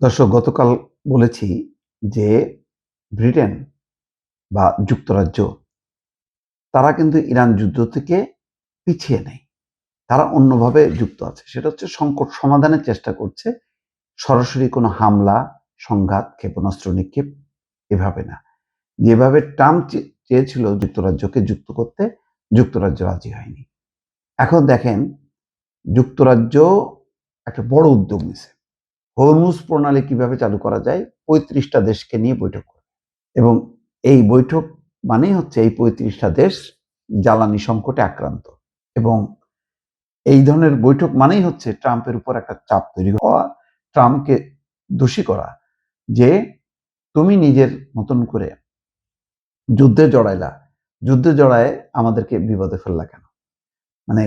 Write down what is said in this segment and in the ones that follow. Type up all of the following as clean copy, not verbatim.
দর্শক, গতকাল বলেছি যে ব্রিটেন বা যুক্তরাজ্য তারা কিন্তু ইরান যুদ্ধ থেকে পিছিয়ে নেই। তারা অন্যভাবে যুক্ত আছে। সেটা হচ্ছে সংকট সমাধানের চেষ্টা করছে। সরাসরি কোনো হামলা, সংঘাত, ক্ষেপণাস্ত্র নিক্ষেপ এভাবে না। যেভাবে ট্রাম্প চেয়েছিল যুক্তরাজ্যকে যুক্ত করতে, যুক্তরাজ্য রাজি হয়নি। এখন দেখেন, যুক্তরাজ্য একটা বড় উদ্যোগ নিছে। হরমুজ প্রণালী কিভাবে চালু করা যায় ৩৫টা দেশকে নিয়ে বৈঠক করে। এবং এই বৈঠক মানেই হচ্ছে এই ৩৫টা দেশ জ্বালানি সংকটে আক্রান্ত। এবং এই ধরনের বৈঠক মানেই হচ্ছে ট্রাম্পের উপর একটা চাপ তৈরি হওয়া, ট্রাম্পকে দোষী করা যে তুমি নিজের মতন করে যুদ্ধে জড়াইলা, যুদ্ধে জড়ায় আমাদেরকে বিপদে ফেললা কেন? মানে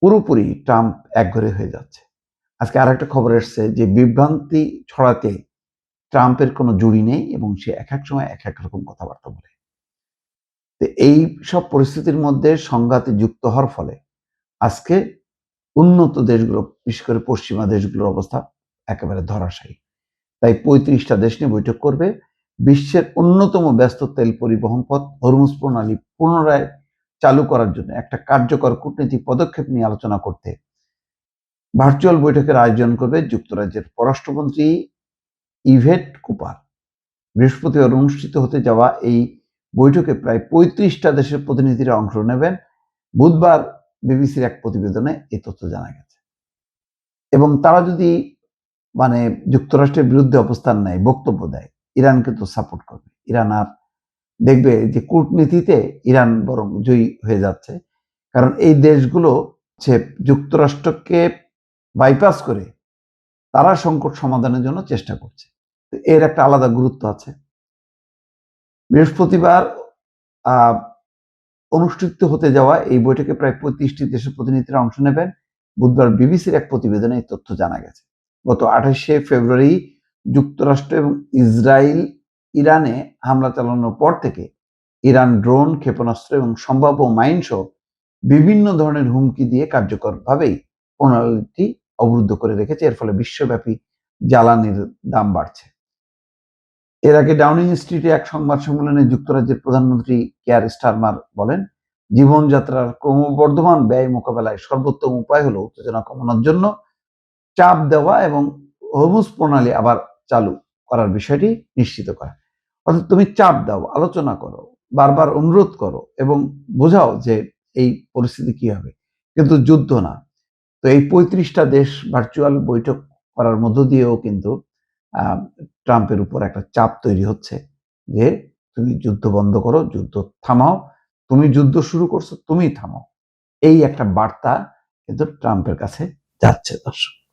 পুরোপুরি ট্রাম্প একঘরে হয়ে যাচ্ছে। আজকে আরেকটা খবর এসছে যে বিভ্রান্তি ছড়াতে ট্রাম্পের কোনো জুড়ি নেই এবং সে এক এক সময় এক এক রকম কথাবার্তা বলে। তো এই সব পরিস্থিতির মধ্যে সংঘাতে যুক্ত হওয়ার ফলে আজকে উন্নত দেশগুলো, বিশেষ করে পশ্চিমা দেশগুলোর অবস্থা একেবারে ধরাশায়ী। তাই ৩৫টা দেশ নিয়ে বৈঠক করবে। বিশ্বের অন্যতম ব্যস্ত তেল পরিবহন পথ হরমুজ প্রণালী পুনরায় চালু করার জন্য একটা কার্যকর কূটনৈতিক পদক্ষেপ নিয়ে আলোচনা করতে ভার্চুয়াল বৈঠকের আয়োজন করবে যুক্তরাজ্যের পররাষ্ট্রমন্ত্রী ইভেট কুপার। বৃহস্পতিবার অনুষ্ঠিত হতে যাওয়া এই বৈঠকে প্রায় ৩৫টা দেশের প্রতিনিধিরা অংশ নেবেন। বুধবার বিবিসির এক প্রতিবেদনে এই তথ্য জানা গেছে। এবং তারা যদি যুক্তরাষ্ট্রের বিরুদ্ধে অবস্থান নেয়, বক্তব্য দেয়, ইরানকে তো সাপোর্ট করবে। ইরান আর দেখবে যে কূটনীতিতে ইরান বরং জয়ী হয়ে যাচ্ছে। কারণ এই দেশগুলো হচ্ছে যুক্তরাষ্ট্রকে বাইপাস করে তারা সংকট সমাধানের জন্য চেষ্টা করছে। এর একটা আলাদা গুরুত্ব আছে। বৃহস্পতিবার অনুষ্ঠিত হতে যাওয়া এই বৈঠকে প্রায় ৩৫টি দেশের প্রতিনিধিরা অংশ নেবেন। বুধবার বিবিসির এক প্রতিবেদনে এই তথ্য জানা গেছে। গত ২৮শে ফেব্রুয়ারি যুক্তরাষ্ট্র এবং ইসরায়েল ইরানে হামলা চালানোর পর থেকে ইরান ড্রোন, ক্ষেপণাস্ত্র এবং সম্ভাব্য মাইনসহ বিভিন্ন ধরনের হুমকি দিয়ে কার্যকরভাবেই প্রণালীটি অবরুদ্ধ করে রেখেছে। এর ফলে বিশ্বব্যাপী জ্বালানির দাম বাড়ছে। এর আগে ডাউনিং স্ট্রিটে এক সংবাদ সম্মেলনে যুক্তরাজ্যের প্রধানমন্ত্রী কেয়ার স্টারমার বলেন, জীবনযাত্রার ক্রমবর্ধমান ব্যয় মোকাবেলায় সর্বোত্তম উপায় হলো উত্তেজনা কমানোর জন্য চাপ দেওয়া এবং হরমুজ প্রণালী আবার চালু করার বিষয়টি নিশ্চিত করা। অর্থাৎ তুমি চাপ দাও, আলোচনা করো, বারবার অনুরোধ করো এবং বোঝাও যে এই পরিস্থিতি কি হবে, কিন্তু যুদ্ধ না। তো এই ৩৫টা দেশ ভার্চুয়াল বৈঠক করার মধ্য দিয়েও কিন্তু ট্রাম্পের উপর একটা চাপ তৈরি হচ্ছে যে তুমি যুদ্ধ বন্ধ করো, যুদ্ধ থামাও, তুমি যুদ্ধ শুরু করছো, তুমিই থামাও। এই একটা বার্তা কিন্তু ট্রাম্পের কাছে যাচ্ছে দর্শক।